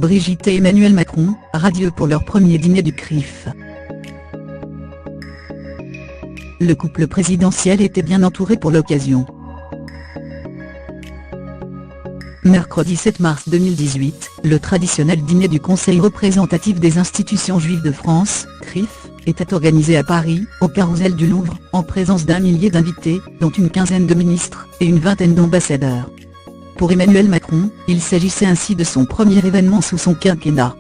Brigitte et Emmanuel Macron, radieux pour leur premier dîner du CRIF. Le couple présidentiel était bien entouré pour l'occasion. Mercredi 7 mars 2018, le traditionnel dîner du Conseil représentatif des institutions juives de France, CRIF, était organisé à Paris, au Carrousel du Louvre, en présence d'1 millier d'invités, dont une quinzaine de ministres, et une vingtaine d'ambassadeurs. Pour Emmanuel Macron, il s'agissait ainsi de son premier événement sous son quinquennat.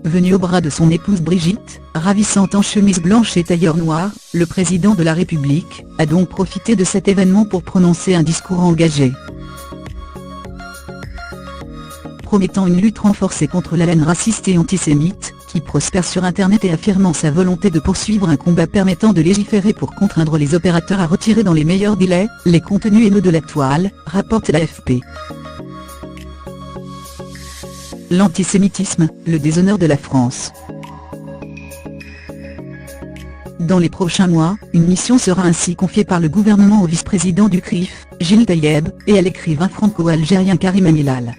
Venu au bras de son épouse Brigitte, ravissante en chemise blanche et tailleur noir, le président de la République a donc profité de cet événement pour prononcer un discours engagé. Promettant une lutte renforcée contre la haine raciste et antisémite, qui prospère sur Internet, et affirmant sa volonté de poursuivre un combat permettant de légiférer pour contraindre les opérateurs à retirer dans les meilleurs délais les contenus haineux de la toile, rapporte l'AFP. L'antisémitisme, le déshonneur de la France. Dans les prochains mois, une mission sera ainsi confiée par le gouvernement au vice-président du CRIF, Gilles Taïeb, et à l'écrivain franco-algérien Karim Amilal.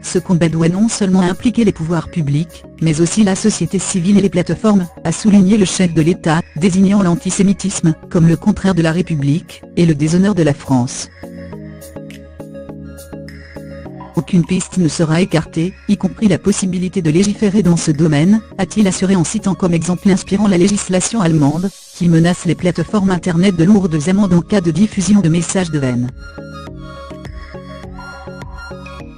Ce combat doit non seulement impliquer les pouvoirs publics, mais aussi la société civile et les plateformes, a souligné le chef de l'État, désignant l'antisémitisme comme le contraire de la République, et le déshonneur de la France. Aucune piste ne sera écartée, y compris la possibilité de légiférer dans ce domaine, a-t-il assuré en citant comme exemple inspirant la législation allemande, qui menace les plateformes Internet de lourdes amendes en cas de diffusion de messages de haine.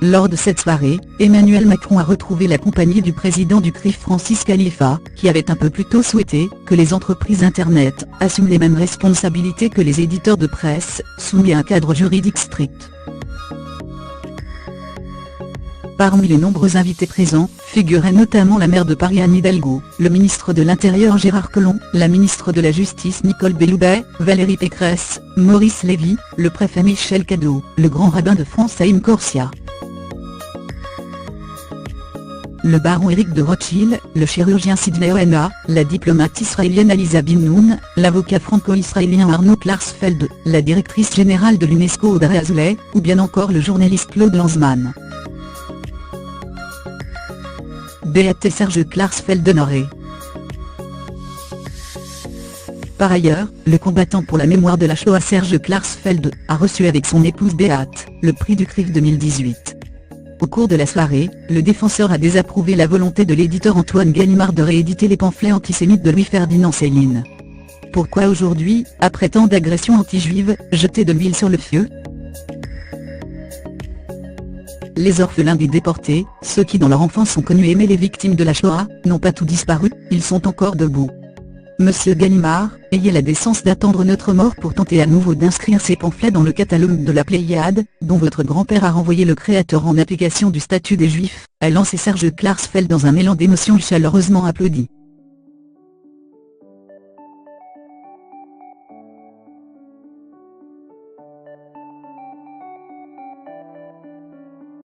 Lors de cette soirée, Emmanuel Macron a retrouvé la compagnie du président du CRIF Francis Khalifa, qui avait un peu plus tôt souhaité que les entreprises Internet assument les mêmes responsabilités que les éditeurs de presse, soumis à un cadre juridique strict. Parmi les nombreux invités présents, figuraient notamment la maire de Paris Anne Hidalgo, le ministre de l'Intérieur Gérard Collomb, la ministre de la Justice Nicole Belloubet, Valérie Pécresse, Maurice Lévy, le préfet Michel Cadot, le grand rabbin de France Haïm Corsia, le baron Éric de Rothschild, le chirurgien Sidney Oena, la diplomate israélienne Aliza Bin Noun, l'avocat franco-israélien Arnaud Klarsfeld, la directrice générale de l'UNESCO Audrey Azoulay, ou bien encore le journaliste Claude Lanzmann. Beate Serge Klarsfeld honoré. Par ailleurs, le combattant pour la mémoire de la Shoah Serge Klarsfeld a reçu avec son épouse Beate le prix du CRIF 2018. Au cours de la soirée, le défenseur a désapprouvé la volonté de l'éditeur Antoine Gallimard de rééditer les pamphlets antisémites de Louis-Ferdinand Céline. Pourquoi aujourd'hui, après tant d'agressions anti-juives, jeter de l'huile sur le feu ? Les orphelins des déportés, ceux qui dans leur enfance ont connu et aimé les victimes de la Shoah, n'ont pas tout disparu, ils sont encore debout. Monsieur Gallimard, ayez la décence d'attendre notre mort pour tenter à nouveau d'inscrire ces pamphlets dans le catalogue de la Pléiade, dont votre grand-père a renvoyé le créateur en application du statut des Juifs, a lancé Serge Klarsfeld dans un élan d'émotion chaleureusement applaudi.